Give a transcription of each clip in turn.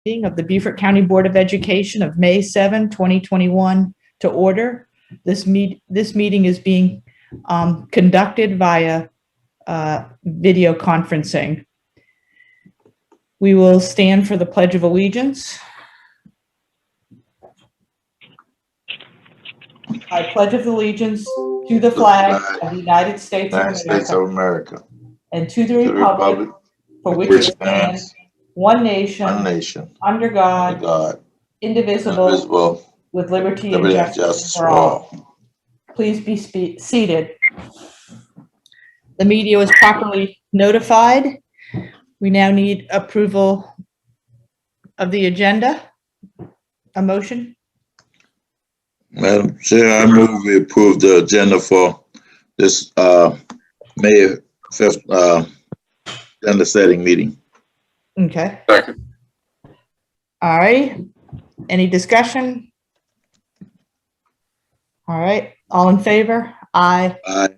meeting of the Beaufort County Board of Education of May 7, 2021 to order. This meeting is being conducted via video conferencing. We will stand for the Pledge of Allegiance. I pledge allegiance to the flag of the United States of America and to the republic for which it stands, one nation, under God, indivisible, with liberty and justice for all. Please be seated. The media was properly notified. We now need approval of the agenda. A motion? Madam Chair, I move we approve the agenda for this May 5th agenda setting meeting. Okay. Second. All right. Any discussion? All right. All in favor? Aye. Aye.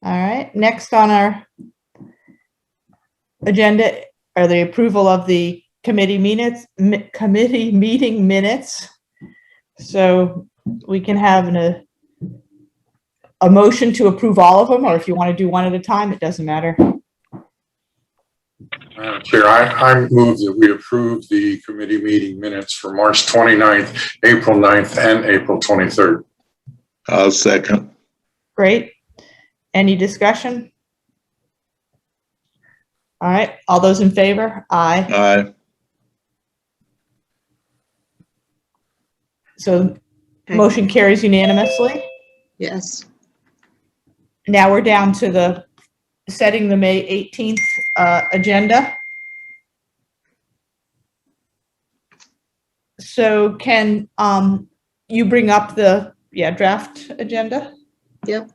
All right. Next on our agenda are the approval of the committee meeting minutes. So we can have a motion to approve all of them, or if you want to do one at a time, it doesn't matter. Madam Chair, I move that we approve the committee meeting minutes for March 29th, April 9th, and April 23rd. I'll second. Great. Any discussion? All right. All those in favor? Aye. Aye. So motion carries unanimously. Yes. Now we're down to the setting the May 18th agenda. So can you bring up the draft agenda? Yep.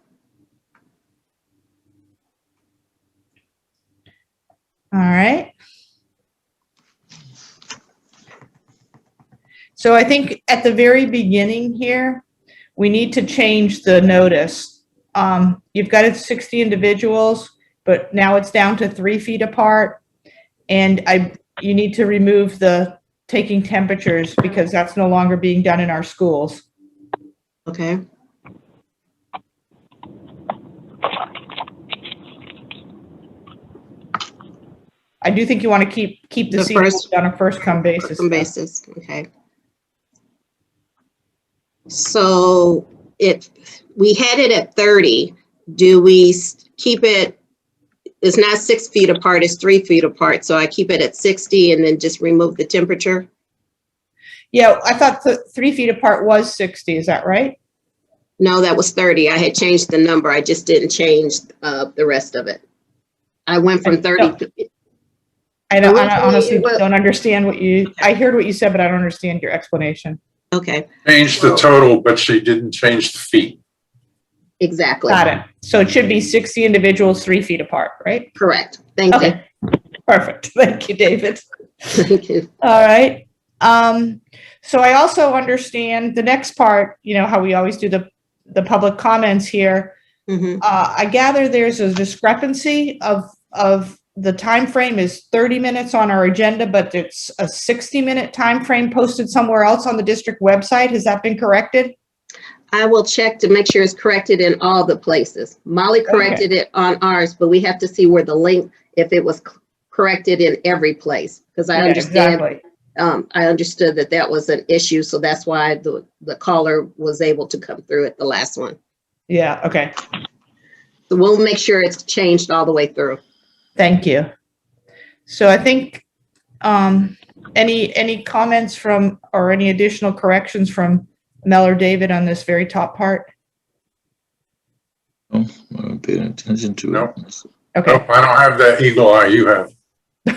All right. So I think at the very beginning here, we need to change the notice. You've got it 60 individuals, but now it's down to 3 feet apart. And you need to remove the taking temperatures because that's no longer being done in our schools. Okay. I do think you want to keep the seats on a first come basis. Okay. So we had it at 30. Do we keep it? It's not 6 feet apart, it's 3 feet apart. So I keep it at 60 and then just remove the temperature? Yeah, I thought the 3 feet apart was 60. Is that right? No, that was 30. I had changed the number. I just didn't change the rest of it. I went from 30. I honestly don't understand I heard what you said, but I don't understand your explanation. Okay. Changed the total, but she didn't change the feet. Exactly. Got it. So it should be 60 individuals, 3 feet apart, right? Correct. Thank you. Perfect. Thank you, David. Thank you. All right. So I also understand the next part, how we always do the public comments here. Mm-hmm. I gather there's a discrepancy of the time frame is 30 minutes on our agenda, but it's a 60-minute time frame posted somewhere else on the district website. Has that been corrected? I will check to make sure it's corrected in all the places. Molly corrected it on ours, but we have to see where the link, if it was corrected in every place, because I understand. Exactly. I understood that was an issue, so that's why the caller was able to come through at the last one. Yeah. Okay. So we'll make sure it's changed all the way through. Thank you. So I think any comments from or any additional corrections from Mel or David on this very top part? Oh, I'm paying attention to Nope. it. Okay. Nope, I don't have that eagle eye you have.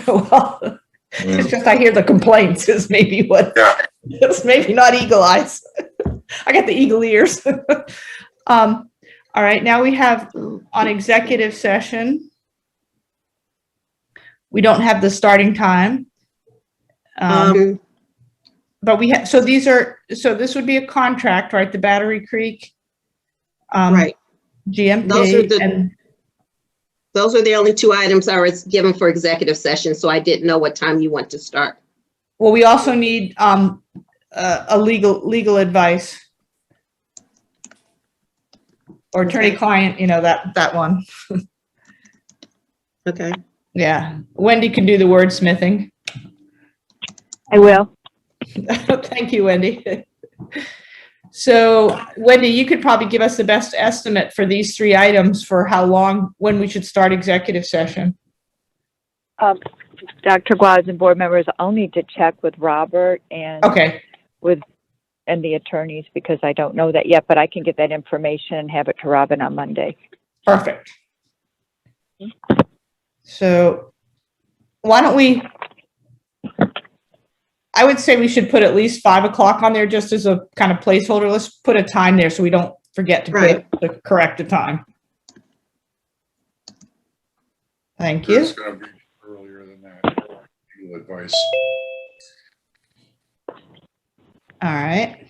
Well, it's just I hear the complaints is maybe what. Yeah. It's maybe not eagle eyes. I got the eagle ears. All right. Now we have on executive session. We don't have the starting time. But we have, so this would be a contract, right? The Battery Creek. Right. GMP. Those are the, Those are the only two items I was given for executive session, so I didn't know what time you want to start. Well, we also need a legal advice. Or attorney-client, you know, that one. Okay. Yeah. Wendy can do the wordsmithing. I will. Thank you, Wendy. So, Wendy, you could probably give us the best estimate for these three items for how long, when we should start executive session. Dr. Guaz and board members, I'll need to check with Robert and Okay. and the attorneys because I don't know that yet, but I can get that information and have it to Robin on Monday. Perfect. So why don't we, I would say we should put at least 5 o'clock on there just as a kind of placeholder. Let's put a time there so we don't forget to Right. put the correct time. Thank you. It's going to be earlier than that. Legal advice. All right.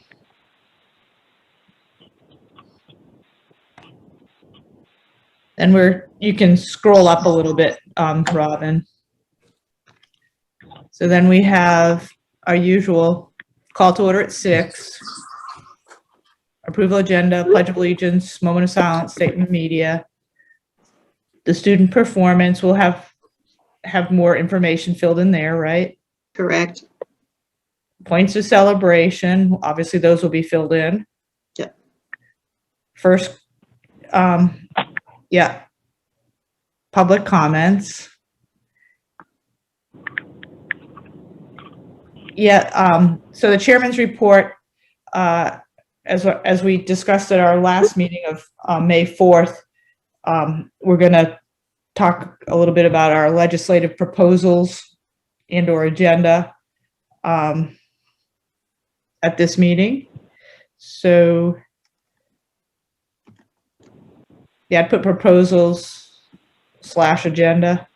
And you can scroll up a little bit, Robin. So then we have our usual call to order at 6. Approval agenda, pledge of allegiance, moment of silence, statement of media. The student performance, we'll have more information filled in there, right? Correct. Points of celebration, obviously those will be filled in. Yep. First, yeah. Public comments. Yeah, so the chairman's report, as we discussed at our last meeting of May 4th, we're going to talk a little bit about our legislative proposals and or agenda at this meeting. So yeah, I'd put proposals / agenda.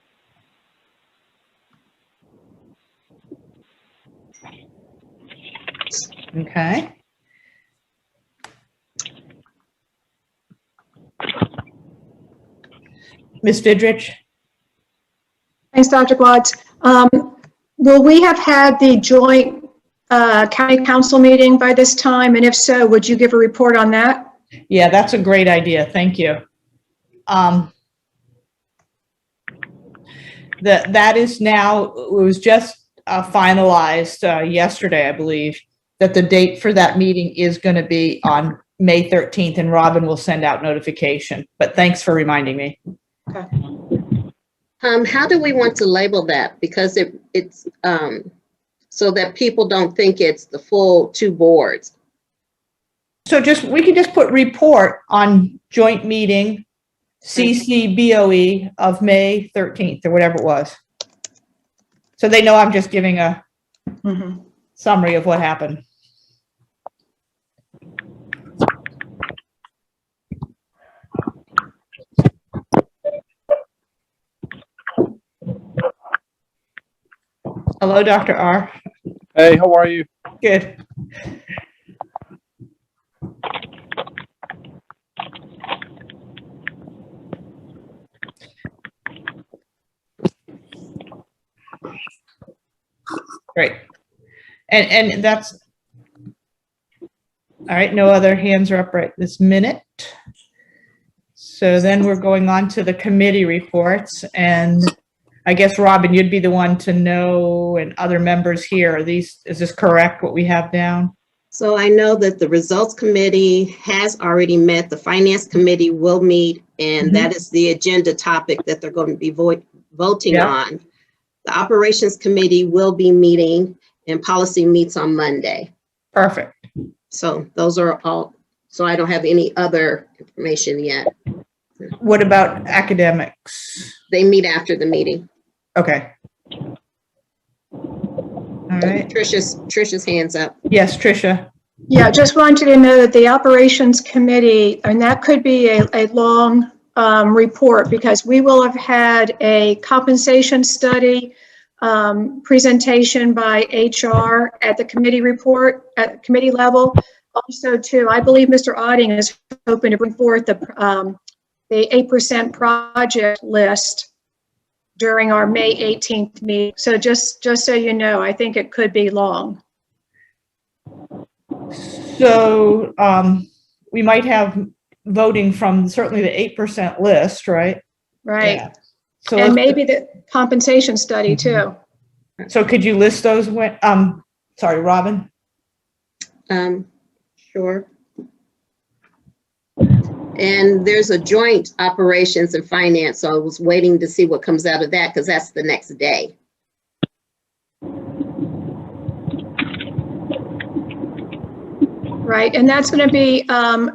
Okay. Ms. Fidrich? Thanks, Dr. Glotz. Will we have had the joint county council meeting by this time? And if so, would you give a report on that? Yeah, that's a great idea. Thank you. That is now, it was just finalized yesterday, I believe, that the date for that meeting is going to be on May 13th, and Robin will send out notification. But thanks for reminding me. Okay. How do we want to label that? Because it's so that people don't think it's the full 2 boards. So we can just put report on joint meeting CCBOE of May 13th or whatever it was. So they know I'm just giving a summary of what happened. Hello, Dr. R. Hey, how are you? Good. Great. And that's all right. No other hands are up right this minute. So then we're going on to the committee reports, and I guess, Robin, you'd be the one to know, and other members here. Is this correct, what we have down? So I know that the results committee has already met. The finance committee will meet, and that is the agenda topic that they're going to be voting on. The operations committee will be meeting, and policy meets on Monday. Perfect. So those are all, so I don't have any other information yet. What about academics? They meet after the meeting. Okay. All right. Tricia's hands up. Yes, Tricia. Yeah, just wanted to know that the operations committee, and that could be a long report, because we will have had a compensation study presentation by HR at the committee report, at committee level. Also, too, I believe Mr. Otting is hoping to bring forth the 8% project list during our May 18th meeting. So just so you know, I think it could be long. So, we might have voting from certainly the 8% list, right? Right. Yeah. So, And maybe the compensation study too. so could you list those when, sorry, Robin? Sure. And there's a joint operations and finance, so I was waiting to see what comes out of that because that's the next day. Right, and that's going to be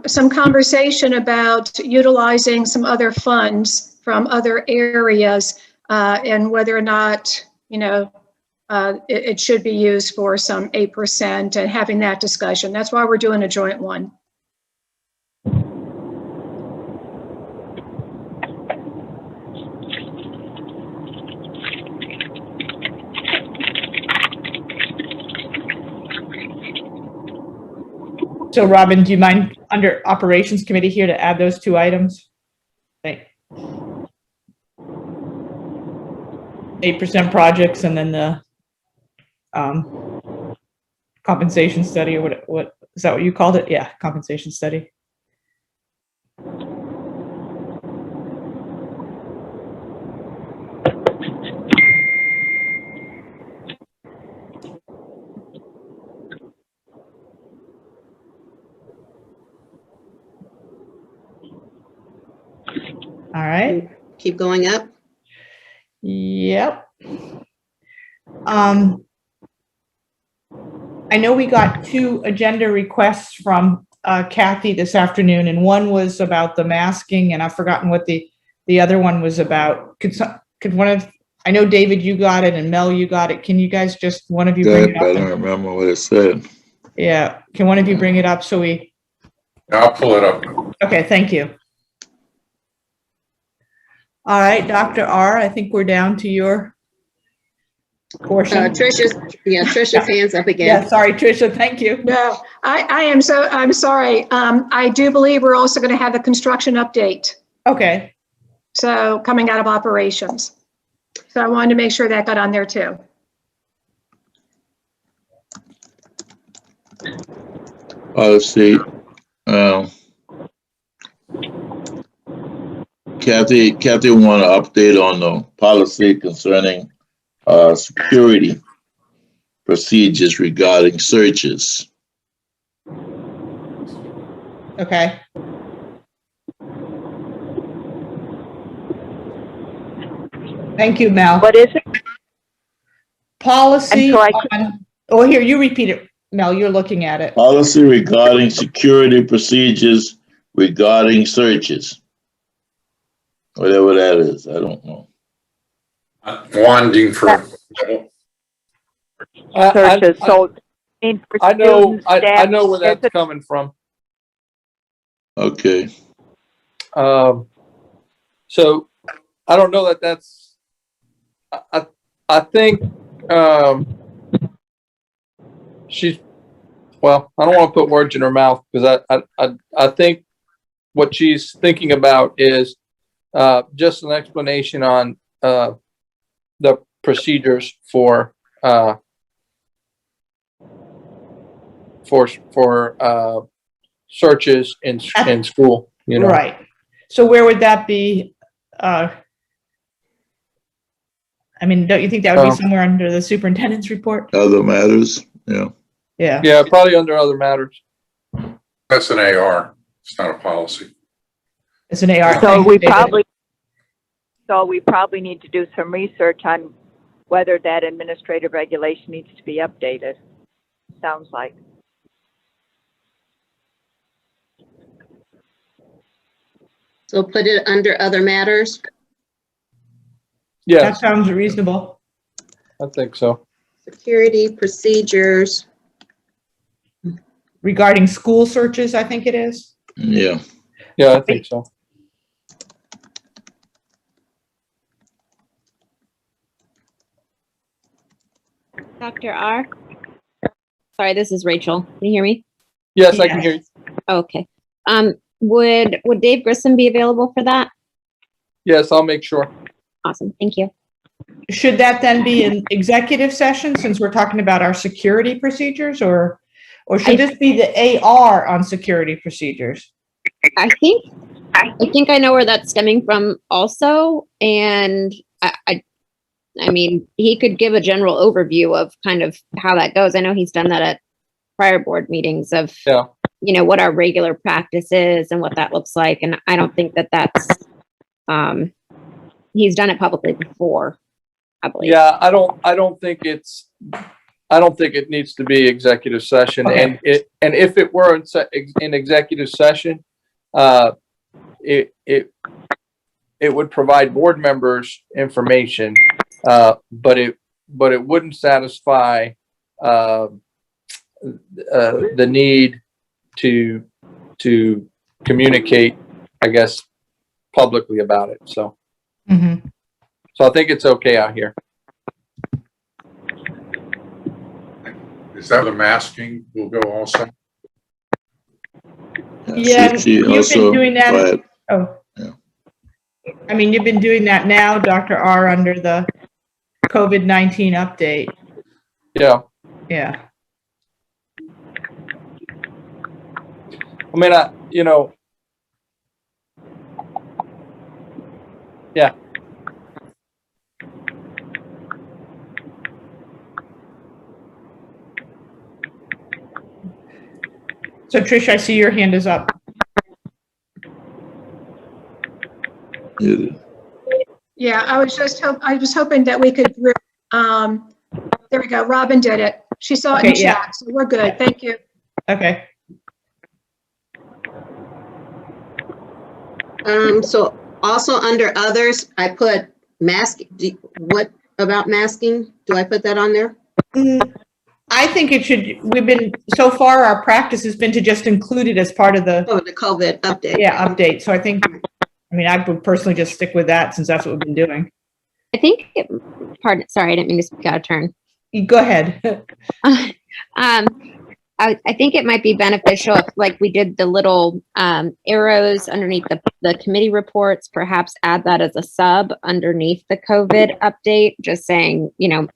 some conversation about utilizing some other funds from other areas and whether or not, you know, it should be used for some 8% and having that discussion. That's why we're doing a joint one. So Robin, do you mind under operations committee here to add those 2 items? Thank 8% projects and then the compensation study, or what is that what you called it? Yeah, compensation study. All right. Keep going up. Yep. I know we got 2 agenda requests from Kathy this afternoon, and one was about the masking, and I've forgotten what the other one was about. Could one of, I know David, you got it, and Mel, you got it. Can you guys just, one of you bring it up? I don't remember what it said. Yeah, can one of you bring it up so we? I'll pull it up. Okay, thank you. All right, Dr. R, I think we're down to your portion. Trisha's hands up again. Yeah, sorry, Tricia, thank you. No, I'm sorry. I do believe we're also going to have a construction update. Okay. So coming out of operations. So I wanted to make sure that got on there too. Let's see. Kathy want an update on the policy concerning security procedures regarding searches. Okay. Thank you, Mel. What is it? Policy And so on, oh, here, you repeat it, Mel, you're looking at it. Policy regarding security procedures regarding searches. Whatever that is, I don't know. Wanting for. Searches, so. I know where that's coming from. Okay. So I don't know that that's, I think, she's, well, I don't want to put words in her mouth because I think what she's thinking about is just an explanation on the procedures for searches in school, you know. Right. So where would that be? I mean, don't you think that would be somewhere under the superintendent's report? Other matters, yeah. Yeah. Yeah, probably under other matters. That's an AR. It's not a policy. It's an AR. So we probably need to do some research on whether that administrative regulation needs to be updated. Sounds like. So put it under other matters. Yeah, That sounds reasonable. I think so. Security procedures. Regarding school searches, I think it is. Yeah. Yeah, I think so. Dr. R? Sorry, this is Rachel. Can you hear me? Yes, I can hear you. Okay. Would Dave Grissom be available for that? Yes, I'll make sure. Awesome, thank you. Should that then be an executive session since we're talking about our security procedures, or should this be the AR on security procedures? I think I know where that's stemming from also, and I mean, he could give a general overview of kind of how that goes. I know he's done that at prior board meetings of, Yeah. you know, what our regular practice is and what that looks like. And I don't think that that's, he's done it publicly before, I believe. Yeah, I don't think it needs to be executive session. Okay. And if it were in executive session, it would provide board members information, but it wouldn't satisfy the need to communicate, I guess, publicly about it. So, Mm-hmm. so I think it's okay out here. Is that the masking will go also? Yeah, You've been doing that. Go ahead. Oh. Yeah. I mean, you've been doing that now, Dr. R, under the COVID-19 update. Yeah. Yeah. I mean, yeah. So Trish, I see your hand is up. Yeah, I was hoping that we could, there we go, Robin did it. She saw it in Okay, yeah. chat, so we're good, thank you. Okay. So also under others, I put what about masking? Do I put that on there? I think it should, so far our practice has been to just include it as part of the Oh, the COVID update. update. So I think, I would personally just stick with that since that's what we've been doing. I think, sorry, I didn't mean to speak out of turn. Go ahead. I think it might be beneficial if, like we did the little arrows underneath the committee reports, perhaps add that as a sub underneath the COVID update, just saying,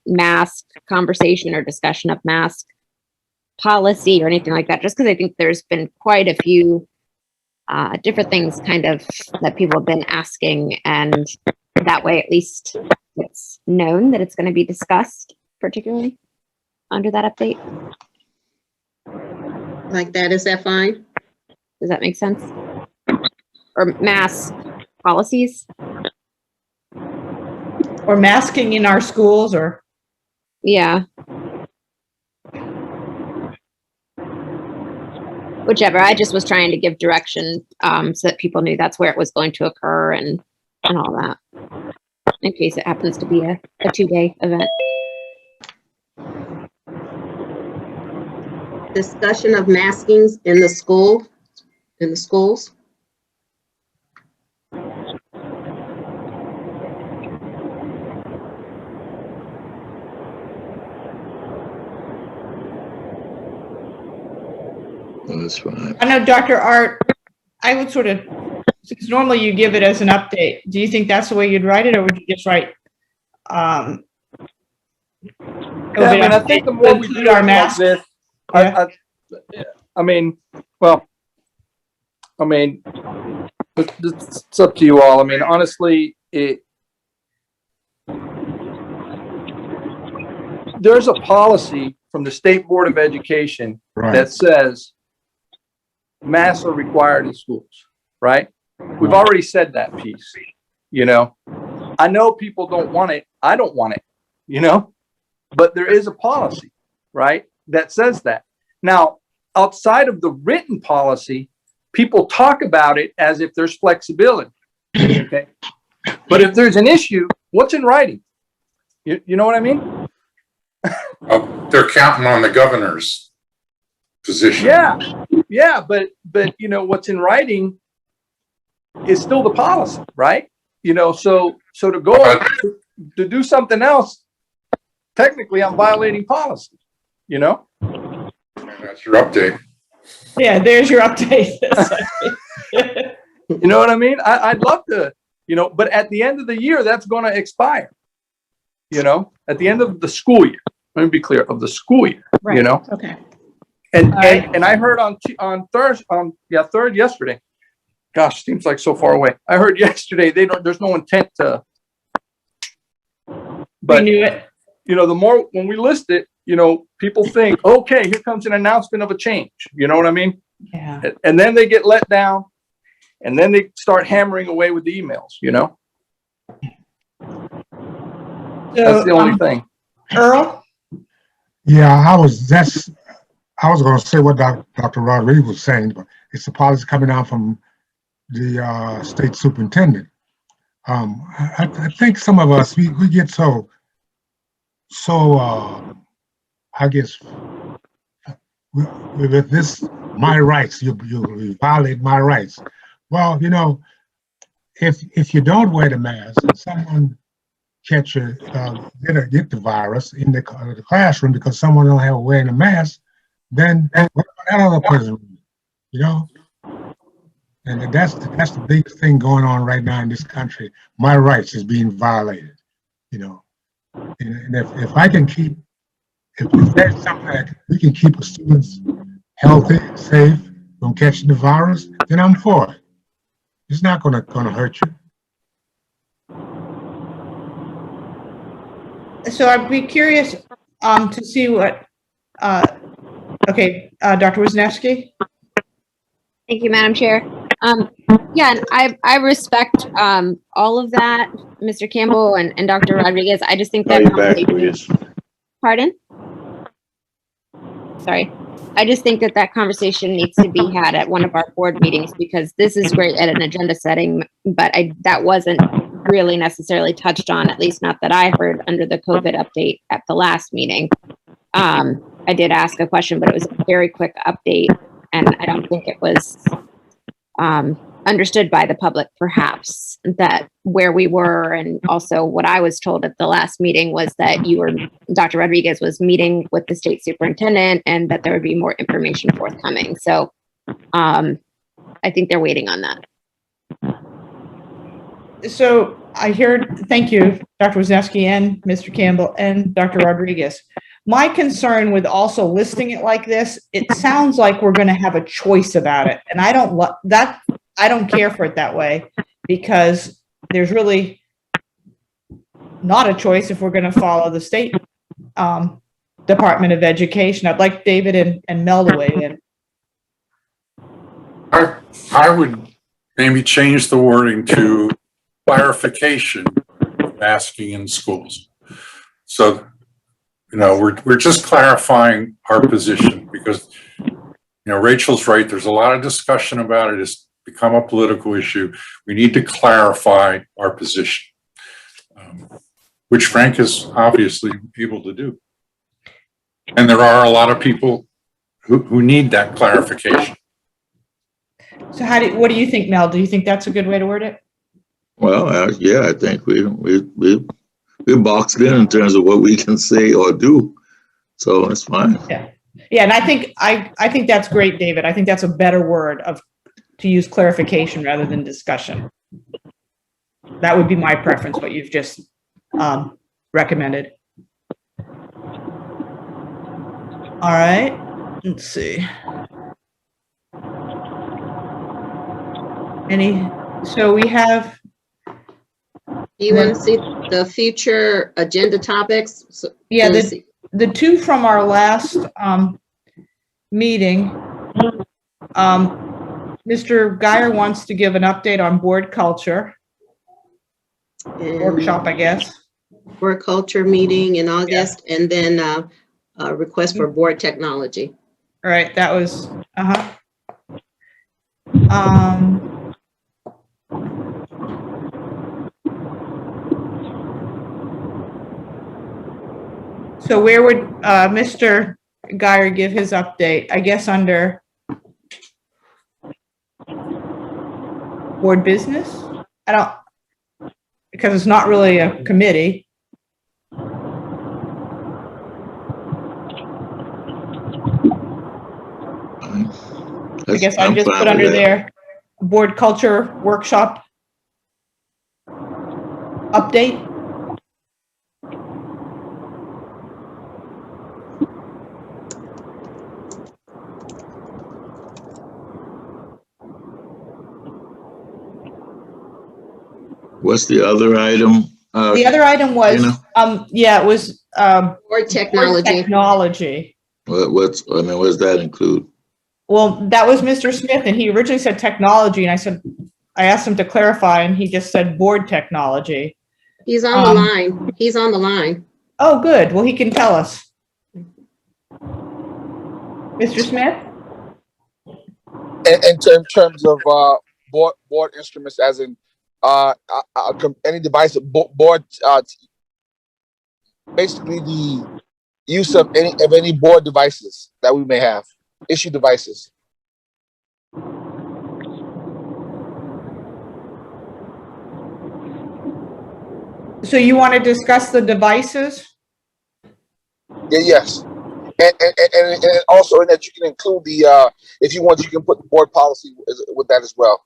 mask conversation or discussion of mask policy or anything like that, just because I think there's been quite a few different things kind of that people have been asking, and that way at least it's known that it's going to be discussed, particularly under that update. Like that, is that fine? Does that make sense? Or mask policies? Or masking in our schools, or? Yeah. Whichever. I just was trying to give direction so that people knew that's where it was going to occur and all that, in case it happens to be a two-day event. Discussion of maskings in the schools. That's fine. I know, Dr. Art, I would sort of, since normally you give it as an update, do you think that's the way you'd write it, or would you just write, I think the more we do our it mask. like this, it's up to you all. Honestly, there's a policy from the State Board of Education that says masks are required in schools, right? We've already said that piece, I know people don't want it. I don't want it, but there is a policy, right, that says that. Now, outside of the written policy, people talk about it as if there's flexibility, okay? But if there's an issue, what's in writing? You know what I mean? They're counting on the governor's position. Yeah, but what's in writing is still the policy, right? So to go to do something else, technically I'm violating policy, And that's your update. Yeah, there's your update. You know what I mean? I'd love to, but at the end of the year, that's going to expire. At the end of the school year. Let me be clear, of the school year. Right. Okay. And All right. and I heard on Thursday, third yesterday. Gosh, seems like so far away. I heard yesterday there's no intent to. But Renew it. the more when we list it, people think, okay, here comes an announcement of a change. You know what I mean? Yeah. And then they get let down, and then they start hammering away with the emails. That's the only thing. Earl? Yeah, I was going to say what Dr. Rodriguez was saying, but it's a policy coming out from the state superintendent. I think some of us, we get so I guess, with this, my rights, you violate my rights. Well, if you don't wear the mask and someone get the virus in the classroom because someone don't have wearing a mask, then what about that other person? And that's the big thing going on right now in this country. My rights is being violated, And if I can if there's something that we can keep the students healthy, safe from catching the virus, then I'm for it. It's not gonna hurt you. So I'd be curious to see what, Dr. Wisniewski? Thank you, Madam Chair. Yeah, and I respect all of that, Mr. Campbell and Dr. Rodriguez. I just think that pardon? Sorry. I just think that conversation needs to be had at one of our board meetings, because this is great at an agenda setting, but that wasn't really necessarily touched on, at least not that I heard under the COVID update at the last meeting. I did ask a question, but it was a very quick update, and I don't think it was understood by the public, perhaps, that where we were. And also what I was told at the last meeting was that Dr. Rodriguez was meeting with the state superintendent and that there would be more information forthcoming. So I think they're waiting on that. So thank you, Dr. Wisniewski and Mr. Campbell and Dr. Rodriguez. My concern with also listing it like this, it sounds like we're going to have a choice about it. And I don't care for it that way, because there's really not a choice if we're going to follow the state Department of Education. I'd like David and Mel to weigh in. I would maybe change the wording to clarification of masking in schools. So, we're just clarifying our position, because, Rachel's right. There's a lot of discussion about it. It's become a political issue. We need to clarify our position, which Frank is obviously able to do. And there are a lot of people who need that clarification. So what do you think, Mel? Do you think that's a good way to word it? Well, yeah, I think we're boxed in terms of what we can say or do, so it's fine. Yeah, and I think that's great, David. I think that's a better word to use clarification rather than discussion. That would be my preference, what you've just recommended. All right, let's see. So we have. Do you want to see the future agenda topics? So, yeah, the two from our last meeting. Mr. Geyer wants to give an update on board culture. Workshop, I guess. Board culture meeting in August, yeah. And then a request for board technology. All right, that was, so where would Mr. Geyer give his update? I guess under board business? Because it's not really a committee. I guess I just put under there, board culture workshop update. What's the other item? The other item was, yeah, it was, Board technology. technology. What does that include? Well, that was Mr. Smith, and he originally said technology, and I asked him to clarify, and he just said board technology. He's on the line. He's on the line. Oh, good. Well, he can tell us. Mr. Smith? In terms of board instruments, as in any device, board, basically the use of any board devices that we may have, issue devices. So you want to discuss the devices? Yeah, yes. And also in that you can include the if you want, you can put the board policy with that as well.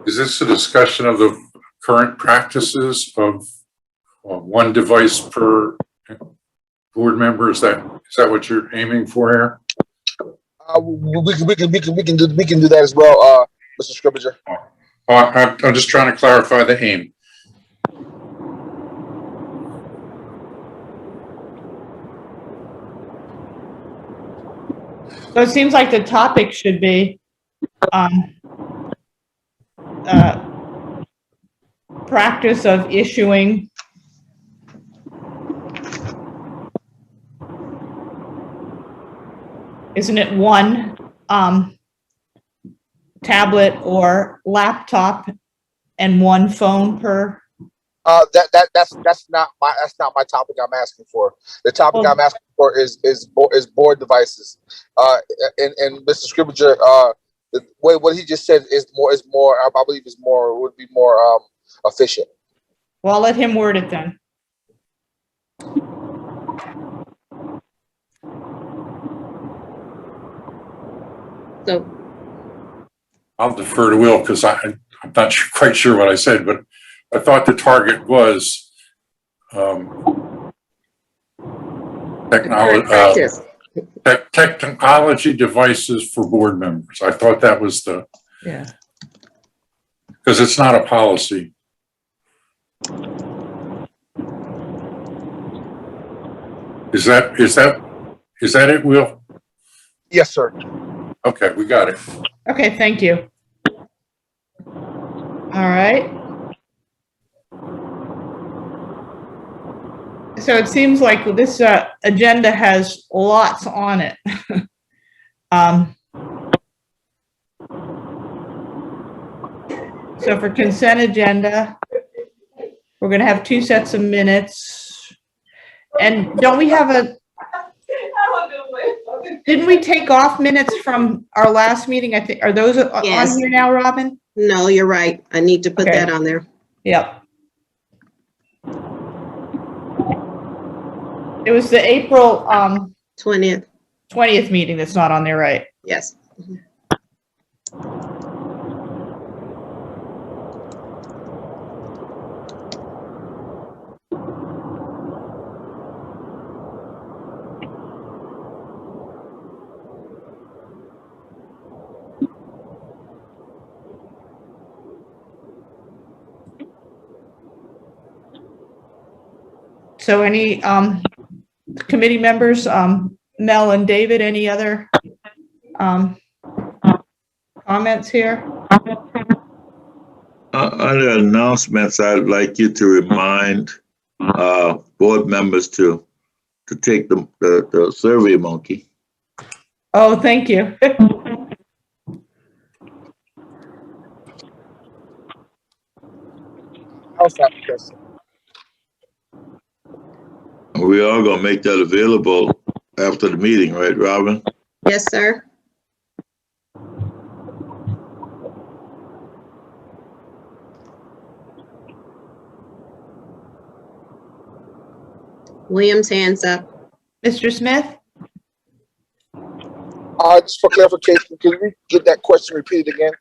Is this a discussion of the current practices of one device per board member? Is that what you're aiming for here? We can do that as well, Mr. Scrivener. I'm just trying to clarify the aim. So it seems like the topic should be practice of issuing isn't it one tablet or laptop and one phone per? That's not my topic I'm asking for. The topic I'm asking for is board devices. And Mr. Scrivener, the way what he just said is more I believe would be more efficient. Well, I'll let him word it then. So I'll defer to Will because I'm not quite sure what I said, but I thought the target was technology devices for board members. I thought that was because it's not a policy. Is that it, Will? Yes, sir. Okay, we got it. Okay, thank you. All right. So it seems like this agenda has lots on it. So for consent agenda, we're going to have 2 sets of minutes. And don't we have didn't we take off minutes from our last meeting? I think, are those Yes. on here now, Robin? no, you're right. I need to put that on there. Yep. It was the April 20th meeting that's not on there, right? Yes. So any committee members, Mel and David, any other comments here? Under announcements, I'd like you to remind board members to take the Survey Monkey. Oh, thank you. How's that, Chris? We are going to make that available after the meeting, right, Robin? Yes, sir. Williams, hands up. Mr. Smith? Just for clarification, can we get that question repeated again?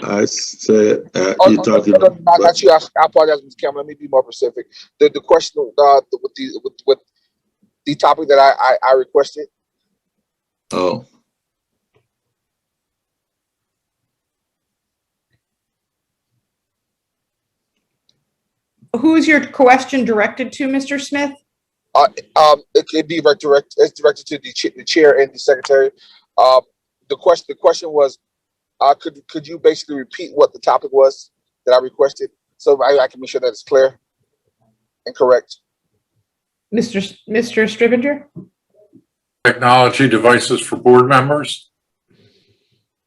I said, Oh, you're talking no, about, not you. I apologize, Mr. Cameron. Let me be more specific. The question with the topic that I requested. oh, Who's your question directed to, Mr. Smith? It could be it's directed to the chair and the secretary. The question was, could you basically repeat what the topic was that I requested, so I can make sure that it's clear and correct? Mr. Stribinger? Technology devices for board members.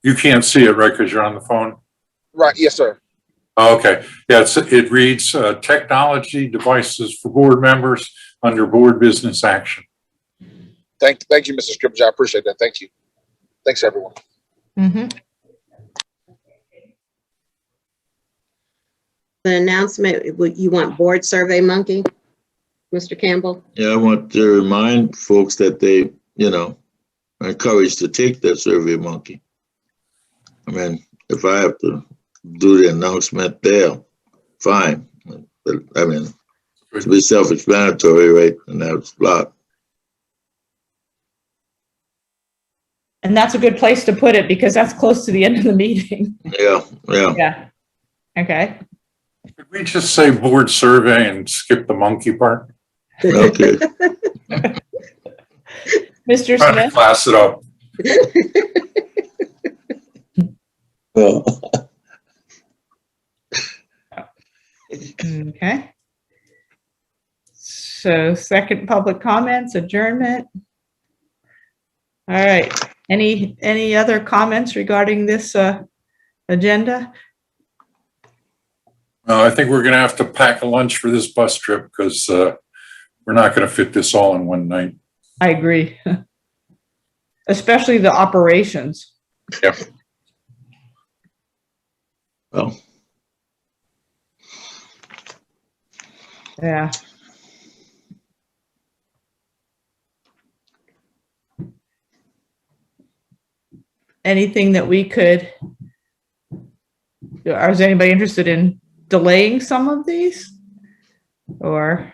You can't see it, right, because you're on the phone? Right, yes, sir. Okay, yeah, it reads technology devices for board members under board business action. Thank you, Mr. Scripps. I appreciate that. Thank you. Thanks, everyone. Mm-hmm. The announcement, you want board survey monkey, Mr. Campbell? yeah, I want to remind folks that they, are encouraged to take that Survey Monkey. I mean, if I have to do the announcement there, fine. But I mean, to be self-explanatory, right? And that's blocked. And that's a good place to put it because that's close to the end of the meeting. Yeah. Yeah. Okay. Could we just say board survey and skip the monkey part? Okay. Mr. Trying to Smith? class it up. Well, Okay. So second public comments, adjournment. All right. Any other comments regarding this agenda? I think we're going to have to pack a lunch for this bus trip because we're not going to fit this all in one night. I agree. Especially the operations. Yeah. well, Yeah. Anything that we could, is anybody interested in delaying some of these? Or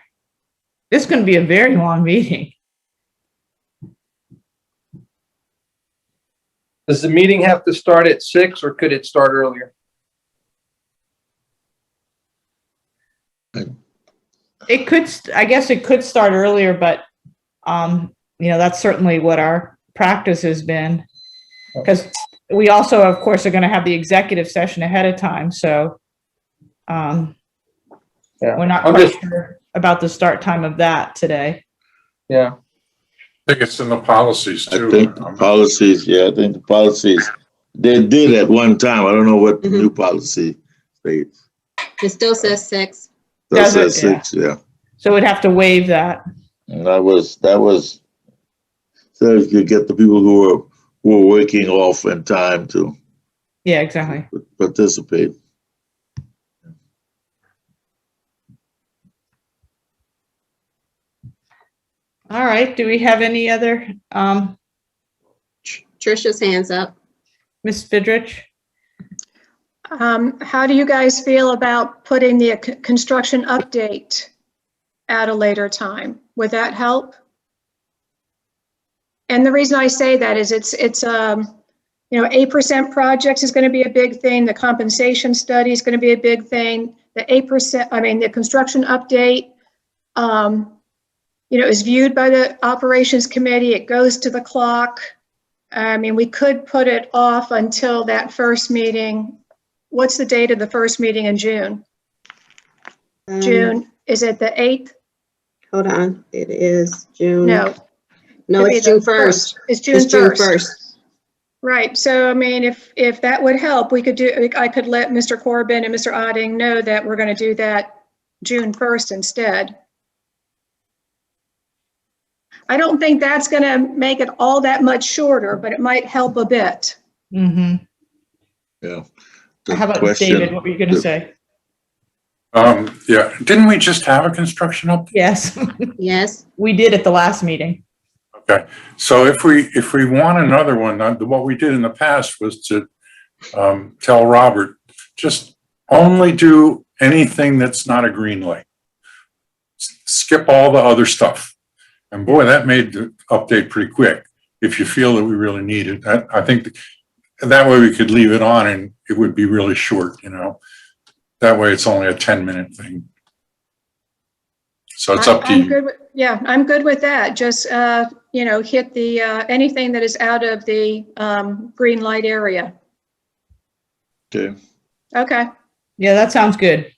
this is going to be a very long meeting. Does the meeting have to start at 6 or could it start earlier? It could, I guess it could start earlier, but that's certainly what our practice has been. Because we also, of course, are going to have the executive session ahead of time. So we're not quite sure about the start time of that today. Yeah. I think it's in the policies too. I think the policies, they did at one time. I don't know what the new policy states. It still says 6. That Does it? says 6, yeah. So we'd have to waive that. And that was so you could get the people who were working off in time to Yeah, exactly. participate. All right. Do we have any other, Trisha's hands up. Ms. Fidrich? How do you guys feel about putting the construction update at a later time? Would that help? And the reason I say that is it's 8% projects is going to be a big thing. The compensation study is going to be a big thing. The 8%, the construction update, is viewed by the operations committee. It goes to the clock. We could put it off until that first meeting. What's the date of the first meeting in June? June, is it the 8th? Hold on, it is June. No, it's June 1st. It's June 1st. Right, so if that would help, I could let Mr. Corbin and Mr. Otting know that we're going to do that June 1st instead. I don't think that's going to make it all that much shorter, but it might help a bit. Mm-hmm. Yeah. How about David? What were you going to say? Yeah, didn't we just have a construction update? Yes, Yes, we did at the last meeting. Okay, so if we want another one, what we did in the past was to tell Robert, just only do anything that's not a green light. Skip all the other stuff. And boy, that made the update pretty quick. If you feel that we really need it, I think that way we could leave it on and it would be really short, you know. That way it's only a 10-minute thing. So it's up to I'm you. good with, yeah, I'm good with that. Just, you know, hit the, anything that is out of the green light area. Okay. Okay. Yeah, that sounds good.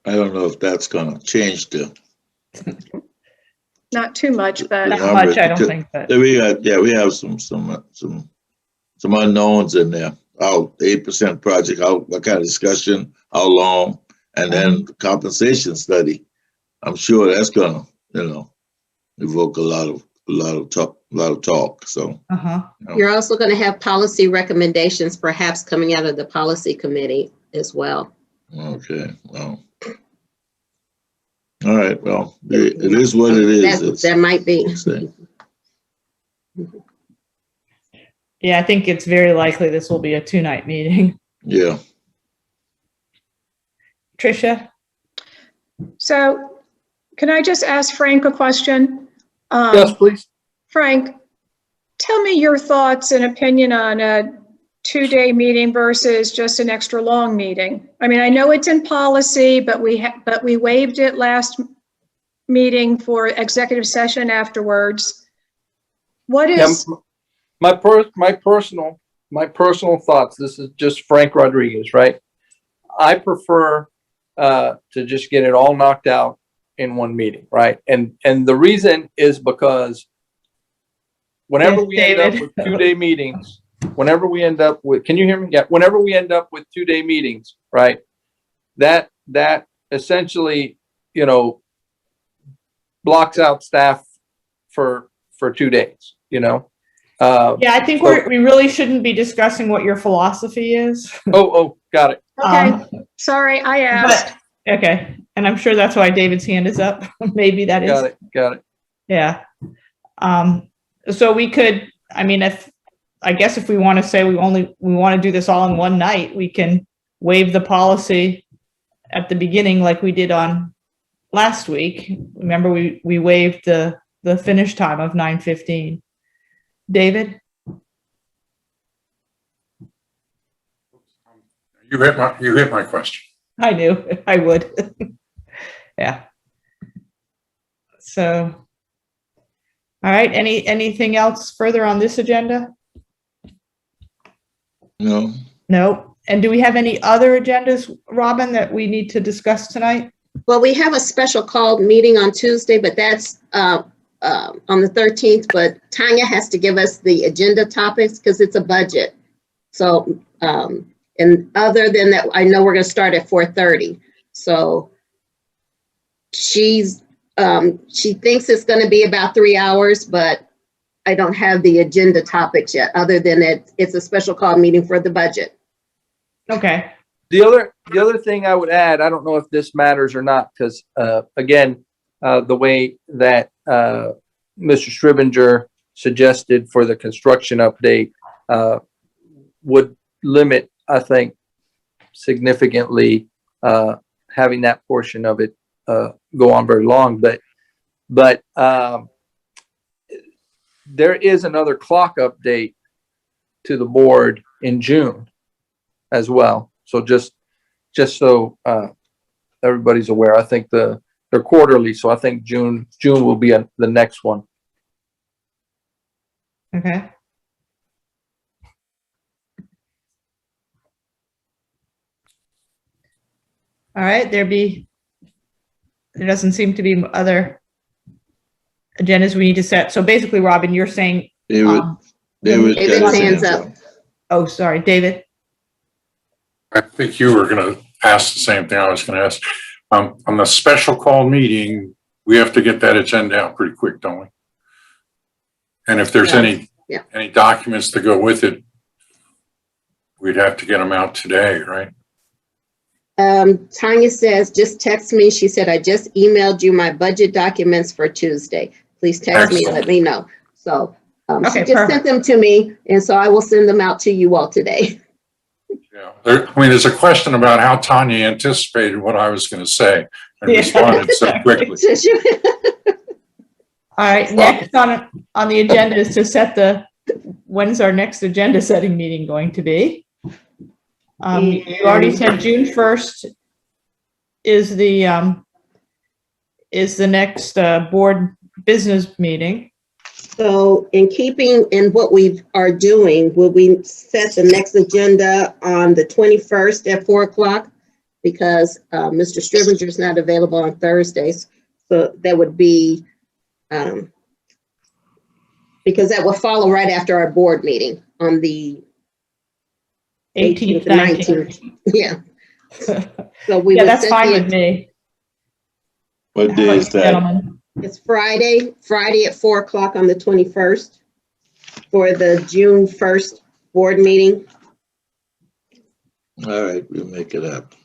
I don't know if that's gonna change the Not too much, but Not numbers, much, I don't because think, but we have some unknowns in there. How 8% project, what kind of discussion, how long, and then the compensation study. I'm sure that's gonna, you know, evoke a lot of talk. So you're also going to have policy recommendations perhaps coming out of the policy committee as well. okay, well, all right, well, it is what it is. That might be. yeah, I think it's very likely this will be a 2-night meeting. Yeah. Tricia? so can I just ask Frank a question? Yes, please. Frank, tell me your thoughts and opinion on a 2-day meeting versus just an extra long meeting. I mean, I know it's in policy, but we waived it last meeting for executive session afterwards. What is? My personal thoughts. This is just Frank Rodriguez, right? I prefer to just get it all knocked out in one meeting, right? And the reason is because whenever we end up with 2-day meetings, whenever we end up with, can you hear me? Yeah. Whenever we end up with 2-day meetings, right? That essentially, you know, blocks out staff for 2 days, you know? Yeah, I think we really shouldn't be discussing what your philosophy is. Oh, got it. Okay, sorry, I asked. Okay, and I'm sure that's why David's hand is up. Maybe that is. Got it. Yeah. So we could, I mean, I guess if we want to say we want to do this all in one night, we can waive the policy at the beginning like we did on last week. Remember, we waived the finish time of 9:15. David? You hit my question. I knew I would. Yeah. So, all right, anything else further on this agenda? No. No. And do we have any other agendas, Robin, that we need to discuss tonight? Well, we have a special called meeting on Tuesday, but that's on the 13th, but Tanya has to give us the agenda topics because it's a budget. So, and other than that, I know we're going to start at 4:30. So she thinks it's going to be about 3 hours, but I don't have the agenda topics yet, other than it's a special call meeting for the budget. Okay. The other thing I would add, I don't know if this matters or not, because again, the way that Mr. Stribinger suggested for the construction update would limit, I think, significantly having that portion of it go on very long. But there is another clock update to the board in June as well. So just so everybody's aware, I think they're quarterly. So I think June will be the next one. Okay. All right, there doesn't seem to be other agendas we need to set. So basically, Robin, you're saying David's hands up. Oh, sorry, David. I think you were going to ask the same thing I was going to ask. On the special call meeting, we have to get that agenda out pretty quick, don't we? And if there's any documents to go with it, we'd have to get them out today, right? Tanya says, just text me. She said, I just emailed you my budget documents for Tuesday. Please text me, let me know. So she Okay, just sent them to me, and so I will send them out to you all today. Yeah, I mean, there's a question about how Tanya anticipated what I was going to say and Yeah. responded so quickly. All right, next on the agenda is to set when's our next agenda setting meeting going to be? You already said June 1st is the next board business meeting. So in keeping in what we are doing, will we set the next agenda on the 21st at 4 o'clock? Because Mr. Strivenger is not available on Thursdays. So that would be, because that will follow right after our board meeting on the 18th, 19th. Yeah. So we Yeah, would that's set fine the, with me. What How day about is you, that? gentlemen? it's Friday at 4 o'clock on the 21st for the June 1st board meeting. All right, we'll make it happen.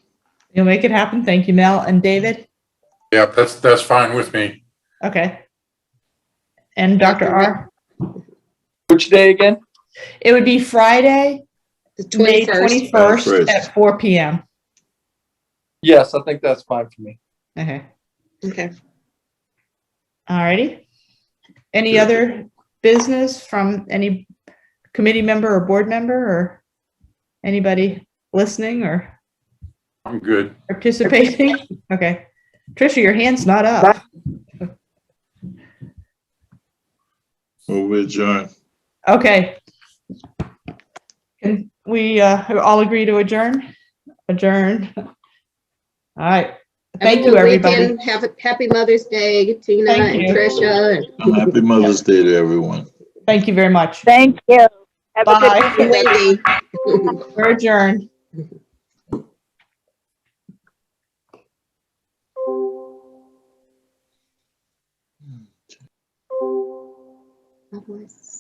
You'll make it happen. Thank you, Mel and David. Yeah, that's fine with me. Okay. And Dr. R? Which day again? It would be Friday, The May 21st. 21st at 4 p.m. Yes, I think that's fine for me. Okay. Okay. All righty. Any other business from any committee member or board member or anybody listening or I'm good. participating? Okay. Tricia, your hand's not up. Move adjourn. Okay. Can we all agree to adjourn? Adjourn. All right. Thank you, everybody. Have a happy Mother's Day, Tina Thank and you. Tricia. And happy Mother's Day to everyone. Thank you very much. Thank you. Have a Bye. good weekend. Wendy. We're adjourned. God bless.